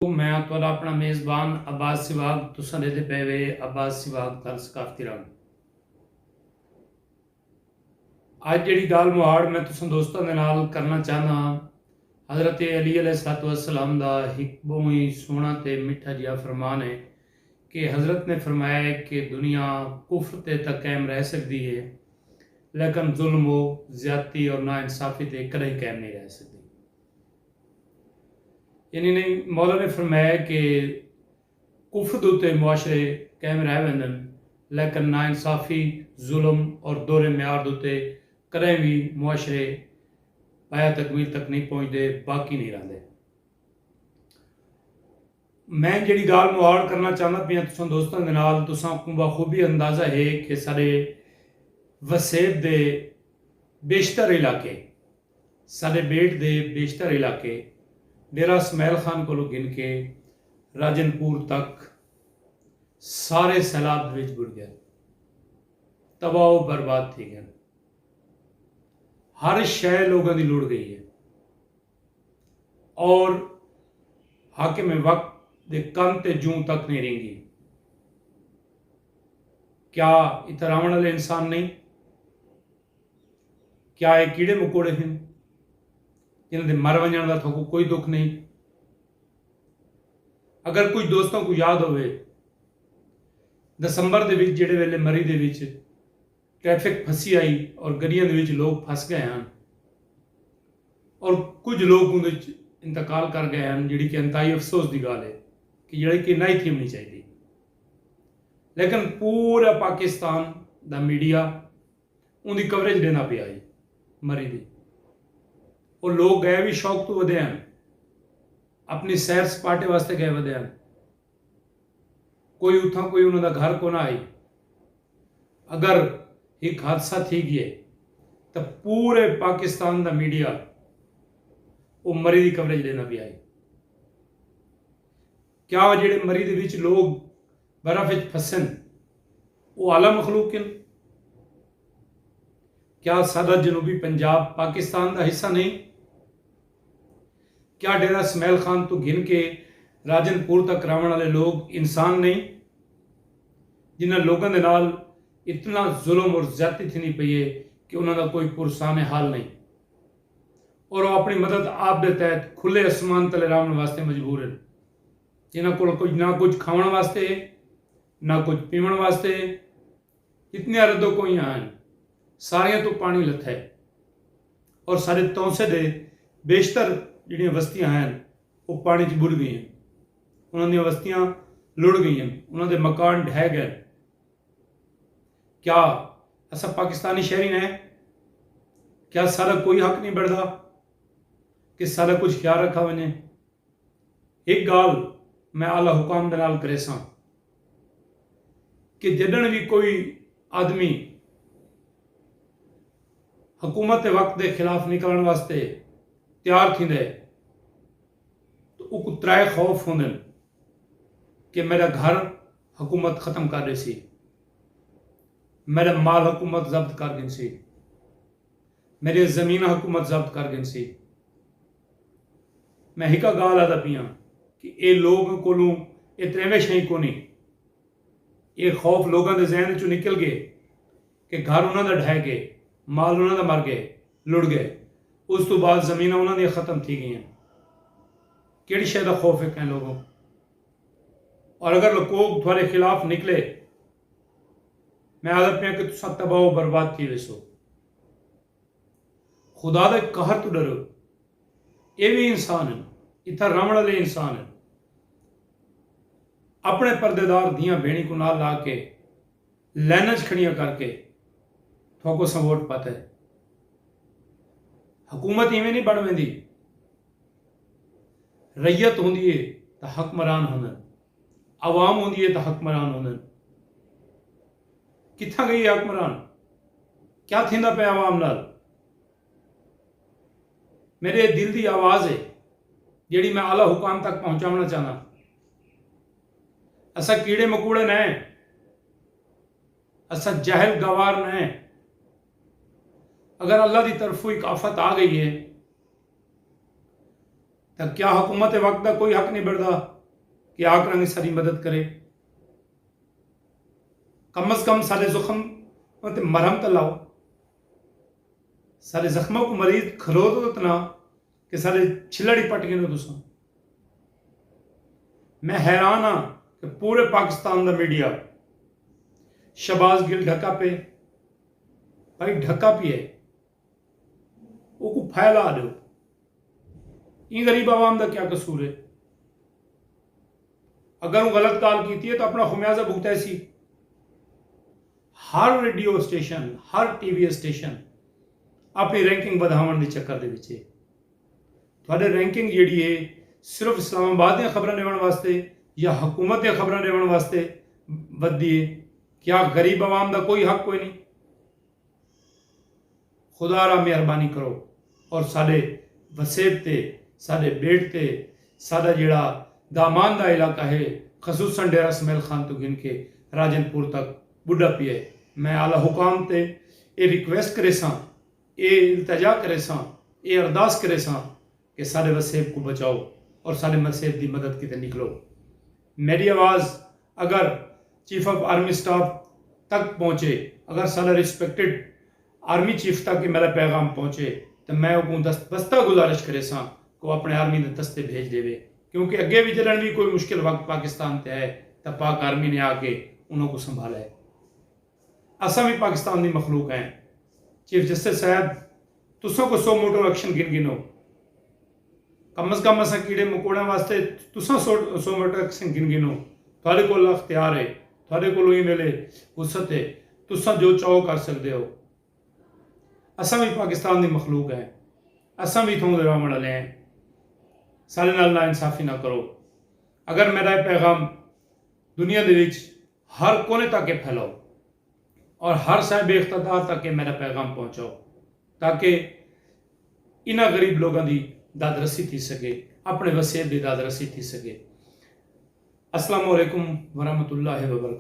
मैं तुहाडा अपना मेज़बान अब्बास सिवाग तुसां देते पे वे अब्बास सिवाग तल सकाफती रंग। अज जिहड़ी गाल मुहाड़ मैं तुसां दोस्तां दे नाल करना चाहना हज़रत अली अलैहिस्सलातु वस्सलाम दा एक बहुत ही सोहना ते मिठा जिहा फरमान है कि हज़रत ने फरमाया है कि दुनिया कुफ्र ते तां कायम रह सकती है लेकिन जुल्म हो ज़्यादती और नाइंसाफ़ी ते कदे कायम नहीं रह सकती। यानी नहीं मौला ने फरमाया कि कुफ्र दे उत्ते मुआशरे कायम रह वेंदन लेकिन नाइंसाफ़ी जुल्म और दोहरे म्यार दे उत्ते कदें भी मुआशरे पाया तकमील तक नहीं पहुँचते, बाकी नहीं रहिंदे। मैं जिहड़ी गाल मुहाड़ करना चाहना पिया तुसां दोस्तां दे नाल, तुसां को बखूबी अंदाज़ा है कि साडे वसेब दे बेशतर इलाके, साडे बेट दे बेशतर इलाके डेरा इसमाइल खान को गिन के राजनपुर तक सारे सैलाब विच बुड़ गए, तबाह बर्बाद थी गए। हर शय लोगों की लुढ़ गई है और हाकिम वक्त दे कन ते जूं तक नहीं रेंगी। क्या इधर आने वाले इंसान नहीं? क्या ये कीड़े मकोड़े हैं जिन्हें मर वजन का थोको कोई दुख नहीं? अगर कुछ दोस्तों को याद होवे दसंबर दे विच जिहड़े वेले मरी दे विच ट्रैफिक फसी आई और गड्डियां दे विच लोग फस गए हैं और कुछ लोग उहदे विच इंतकाल कर गए हैं, जिहड़ी कि इंतहाई अफसोस की गल है कि जिहड़ी कि नहीं थी होनी चाहिए। लेकिन पूरा पाकिस्तान दा मीडिया उनकी कवरेज देना पिया है मरी दी। और लोग गए भी शौक तो वधे हैं, अपनी सैर सपाटे वास्ते गए वधे हैं, कोई उथा कोई उन्होंने घर को ना आई। अगर एक हादसा थी गया तो पूरे पाकिस्तान का मीडिया वो मरी की कवरेज लेना भी आई। क्या जिहड़े मरी दे विच लोग बर्फ विच फसन वो आला मखलूक हैं? क्या सादा जनूबी पंजाब पाकिस्तान का हिस्सा नहीं? क्या डेरा इसमाइल खान तो गिन के राजनपुर तक रावण वाले लोग इंसान नहीं, जिन्होंने लोगों के नाल इतना जुल्म और ज्यादती थी पई है कि उन्होंने कोई पुरसान हाल नहीं और वो अपनी मदद आप दे तहत खुले आसमान तले रावण वास्ते मजबूर हैं, जिन्होंने को कुछ ना कुछ खावन वास्ते ना कुछ पीवन वास्ते। जितने रद्दो कोई हैं सारिया तो पानी लथा है और सारे तौसे दे बेशतर जिहड़ियां बस्तियां हैं वो पानी च बुड़ गई हैं, उन्होंने बस्तियां लुढ़ गई हैं, उन्होंने मकान ढह गए। क्या असा पाकिस्तानी शहरी ने क्या सारा कोई हक नहीं बढ़ता कि सारा कुछ ख्याल रखा वने? एक गाल मैं आला हुकाम दे नाल करे सां कि जडन भी कोई आदमी हुकूमत के वक्त के खिलाफ निकलने वास्ते तैयार थींदे तो उनको त्रै खौफ होंदे कि मेरा घर हुकूमत खत्म कर रही सी, मेरा माल हुकूमत जब्त कर गई सी, मेरी जमीन हुकूमत जब्त कर गई सी। मैं हिका गाल आदा पिया कि ये लोगों को ये त्रेवें शई को नहीं, ये खौफ लोगों के जहन चो निकल गए कि घर उन्होंने ढह गए, माल उन्होंने मर गए, लुढ़ गए, उस तो बाद जमीन उन्होंने खत्म थी गई। किहड़ी शय का खौफ है कई लोगों? और अगर लोग थोड़े खिलाफ निकले मैं आदत पिया कि तुसा तबाह बर्बाद थी वैसो। खुदा दे कहर तो डरो, ये भी इंसान है, इतना रावण वाले इंसान है। अपने पर्देदार धियां भेणी को नाल ला के लैनज खड़ियां करके थोको सा वोट पाता है। हुकूमत इवें नहीं बन वेंदी, रैयत होंदी है तो हकमरान होंदन, अवाम होंदी है तो हकमरान होंदन। कित्था गई हकमरान? क्या थींदा पे अवाम नाल? मेरे दिल की आवाज़ है जिहड़ी मैं आला हुकाम तक पहुंचाना चाहना। असा कीड़े मकूड़े ने, असा जहल गवार ने। अगर अल्लाह की तरफों एक आफत आ गई है तो क्या हुकूमत वक्त का कोई हक नहीं बनता कि आकर सारी मदद करे? कम अज कम सारे जख्म ते मरहम तो लाओ, सारे जख्मों को मरीज खलो तो इतना कि सारे छिलड़ी पट गए तुसा। मैं हैरान हाँ कि पूरे पाकिस्तान का मीडिया शहबाज गिल ढका पे, भाई ढका पे है, वो को फैला दो। इन गरीब आवाम का क्या कसूर है? अगर वो गलत गाल की है तो अपना खुमियाजा भुगता सी। हर रेडियो स्टेशन, हर टीवी स्टेशन अपनी रैंकिंग बढ़ाने के चक्कर के थोड़े रैंकिंग जी है सिर्फ इस्लामाबाद दी खबर लेवन वास्ते या हुकूमत दी खबर लेवन वास्ते बददी है। क्या गरीब आवाम का कोई हक कोई नहीं? खुदा रा मेहरबानी करो और साडे वसेब ते, साडे बेट ते, साडा जिहड़ा दामान का इलाका है खसूसन डेरा इसमाइल खान तो गिन के राजनपुर तक बुढ़ा पिए, मैं आला हुकाम ते ये रिक्वेस्ट करे सां, ये इल्तजा करे सां, ये अरदास करे सां कि सारे वसेब को बचाओ और सारे वसेब की मदद की निकलो। मेरी आवाज़ अगर चीफ ऑफ आर्मी स्टाफ तक पहुँचे, अगर सारा रिस्पेक्टेड आर्मी चीफ तक मेरा पैगाम पहुँचे तो मैं उनको दस्ता गुजारिश करे सां को अपने आर्मी के दस्ते भेज देवे, क्योंकि अगे भी जलन भी कोई मुश्किल वक्त पाकिस्तान ते है तो पाक आर्मी ने आके उन्होंने संभाला है। असा भी पाकिस्तान की मखलूक हैं। चीफ जस्टिस साहब तुसों को 100 मोटर एक्शन गिनो, कम अज कम असा कीड़े मकोड़ों वास्ते तुसा 100 मोटर एक्शन गिनो। थोड़े को अख्तियार है, थोड़े को मेले वसत है, तुसा जो चाहो कर सकते हो। असा भी पाकिस्तान की मखलूक है, असा भी इतों रहने वाले हैं। सारे नाल ना इंसाफी ना करो। अगर मेरा पैगाम दुनिया के हर कोने तक के फैलाओ और हर साहिब इख्तियार तक के मेरा पैगाम पहुँचाओ ताकि इन्होंने गरीब लोगों की दादरसी थी सके, अपने वसेब की दादरसी थी सके। अस्सलामु अलैकुम वरहमतुल्लाहि वबरकातुहू।